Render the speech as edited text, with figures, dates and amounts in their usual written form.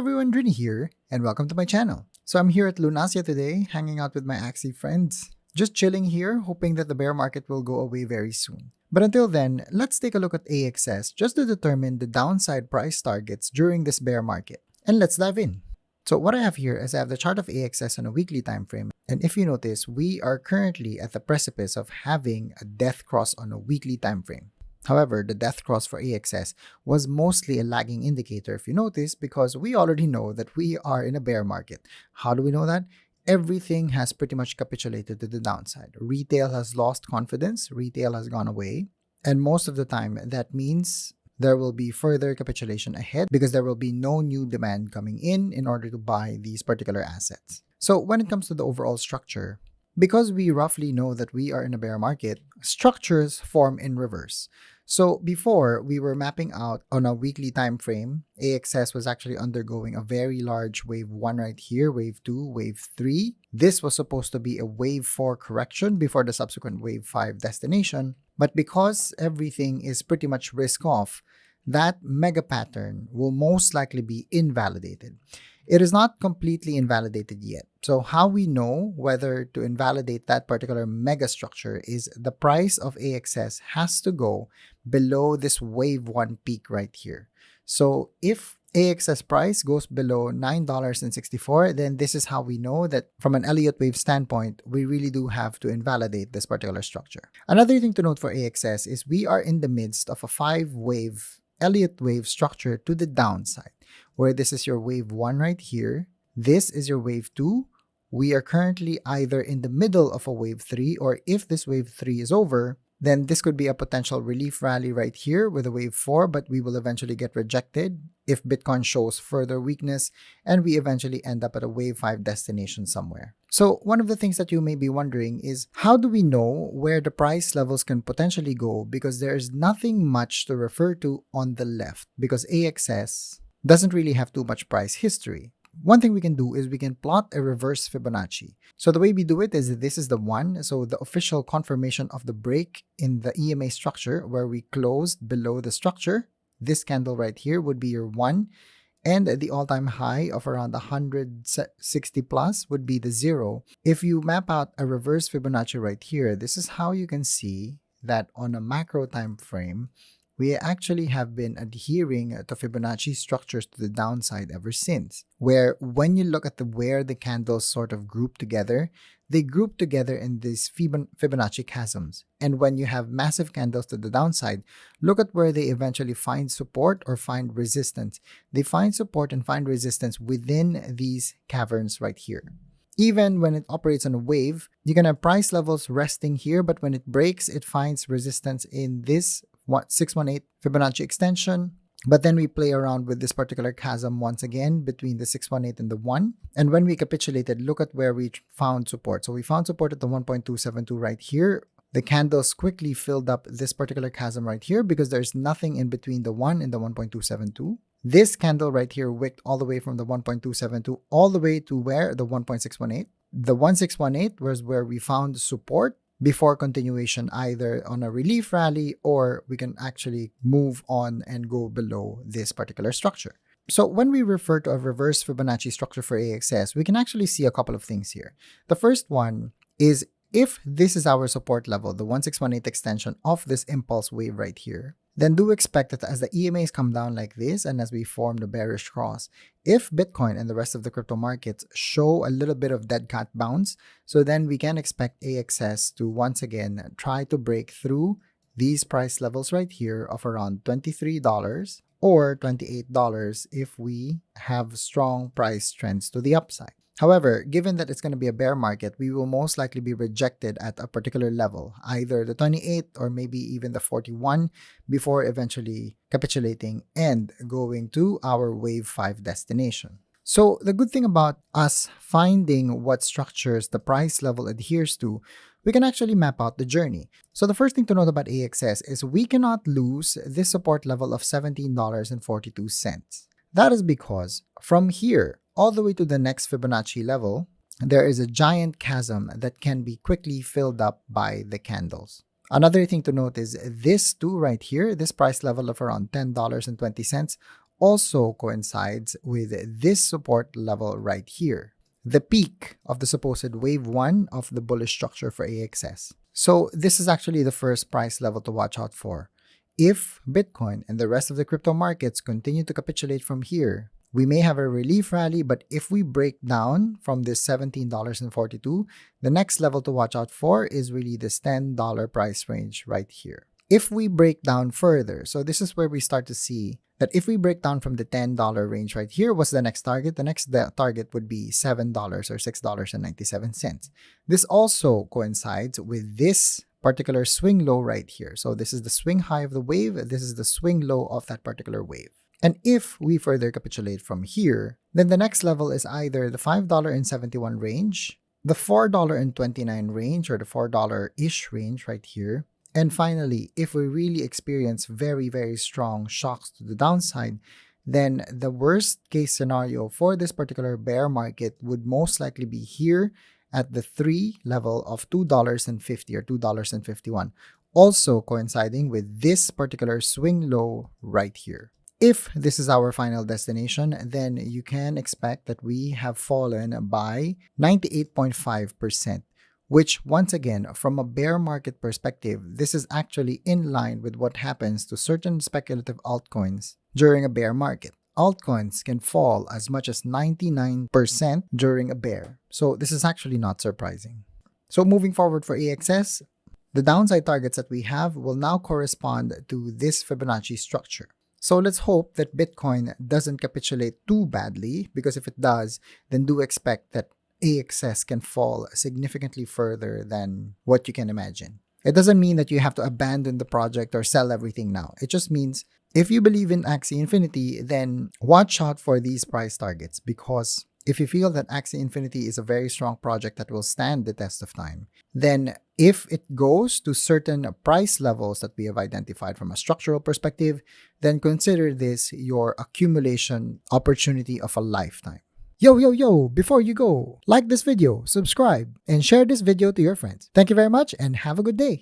everyone, Drini here, and welcome to my channel. So I'm here at Lunasia today, hanging out with my Axie friends. Just chilling here, hoping that the bear market will go away very soon. But until then, let's take a look at AXS just to determine the downside price targets during this bear market. And let's dive in. So what I have here is I have the chart of AXS on a weekly time frame. And if you notice, we are currently at the precipice of having a death cross on a weekly time frame. However, the death cross for AXS was mostly a lagging indicator, if you notice, because we already know that we are in a bear market. How do we know that? Everything has pretty much capitulated to the downside. Retail has lost confidence, retail has gone away, and most of the time that means there will be further capitulation ahead because there will be no new demand coming in order to buy these particular assets. So when it comes to the overall structure, because we roughly know that we are in a bear market, structures form in reverse. So before, we were mapping out on a weekly time frame, AXS was actually undergoing a very large wave 1 right here, wave 2, wave 3. This was supposed to be a wave 4 correction before the subsequent wave 5 destination. But because everything is pretty much risk off, that mega pattern will most likely be invalidated. It is not completely invalidated yet. So how we know whether to invalidate that particular mega structure is the price of AXS has to go below this wave 1 peak right here. So if AXS price goes below $9.64, then this is how we know that from an Elliott wave standpoint, we really do have to invalidate this particular structure. Another thing to note for AXS is we are in the midst of a 5-wave Elliott wave structure to the downside, where this is your wave 1 right here, this is your wave 2. We are currently either in the middle of a wave 3, or if this wave 3 is over, then this could be a potential relief rally right here with a wave 4, but we will eventually get rejected if Bitcoin shows further weakness and we eventually end up at a wave 5 destination somewhere. So one of the things that you may be wondering is, how do we know where the price levels can potentially go? Because there's nothing much to refer to on the left because AXS doesn't really have too much price history. One thing we can do is we can plot a reverse Fibonacci. So the way we do it is this is the 1. So the official confirmation of the break in the EMA structure where we closed below the structure. This candle right here would be your 1. And the all-time high of around 160 plus would be the 0. If you map out a reverse Fibonacci right here, this is how you can see that on a macro time frame, we actually have been adhering to Fibonacci structures to the downside ever since, where when you look at where the candles sort of group together, they group together in these Fibonacci chasms. And when you have massive candles to the downside, look at where they eventually find support or find resistance. They find support and find resistance within these caverns right here. Even when it operates on a wave, you can have price levels resting here, but when it breaks, it finds resistance in this 618 Fibonacci extension. But then we play around with this particular chasm once again between the 618 and the 1. And when we capitulated, look at where we found support. So we found support at the 1.272 right here. The candles quickly filled up this particular chasm right here because there's nothing in between the 1 and the 1.272. This candle right here wicked all the way from the 1.272 all the way to where? The 1.618. The 1.618 was where we found support before continuation either on a relief rally or we can actually move on and go below this particular structure. So when we refer to a reverse Fibonacci structure for AXS, we can actually see a couple of things here. The first one is if this is our support level, the 1618 extension of this impulse wave right here, then do expect that as the EMAs come down like this and as we form the bearish cross, if Bitcoin and the rest of the crypto markets show a little bit of dead cat bounce, so then we can expect AXS to once again try to break through these price levels right here of around $23 or $28 if we have strong price trends to the upside. However, given that it's going to be a bear market, we will most likely be rejected at a particular level, either the 28 or maybe even the 41, before eventually capitulating and going to our wave 5 destination. So the good thing about us finding what structures the price level adheres to, we can actually map out the journey. So the first thing to note about AXS is we cannot lose this support level of $17.42. That is because from here all the way to the next Fibonacci level, there is a giant chasm that can be quickly filled up by the candles. Another thing to note is this too right here, this price level of around $10.20 also coincides with this support level right here, the peak of the supposed wave 1 of the bullish structure for AXS. So this is actually the first price level to watch out for. If Bitcoin and the rest of the crypto markets continue to capitulate from here, we may have a relief rally, but if we break down from this $17.42, the next level to watch out for is really this $10 price range right here. If we break down further, so this is where we start to see that if we break down from the $10 range right here, what's the next target? The next target would be $7 or $6.97. This also coincides with this particular swing low right here. So this is the swing high of the wave. This is the swing low of that particular wave. And if we further capitulate from here, then the next level is either the $5.71 range, the $4.29 range, or the $4-ish range right here. And finally, if we really experience very, very strong shocks to the downside, then the worst case scenario for this particular bear market would most likely be here at the 3 level of $2.50 or $2.51, also coinciding with this particular swing low right here. If this is our final destination, then you can expect that we have fallen by 98.5%. Which, once again, from a bear market perspective, this is actually in line with what happens to certain speculative altcoins during a bear market. Altcoins can fall as much as 99% during a bear. So this is actually not surprising. So moving forward for AXS, the downside targets that we have will now correspond to this Fibonacci structure. So let's hope that Bitcoin doesn't capitulate too badly, because if it does, then do expect that AXS can fall significantly further than what you can imagine. It doesn't mean that you have to abandon the project or sell everything now. It just means if you believe in Axie Infinity, then watch out for these price targets, because if you feel that Axie Infinity is a very strong project that will stand the test of time, then if it goes to certain price levels that we have identified from a structural perspective, then consider this your accumulation opportunity of a lifetime. Yo, before you go, like this video, subscribe, and share this video to your friends. Thank you very much and have a good day.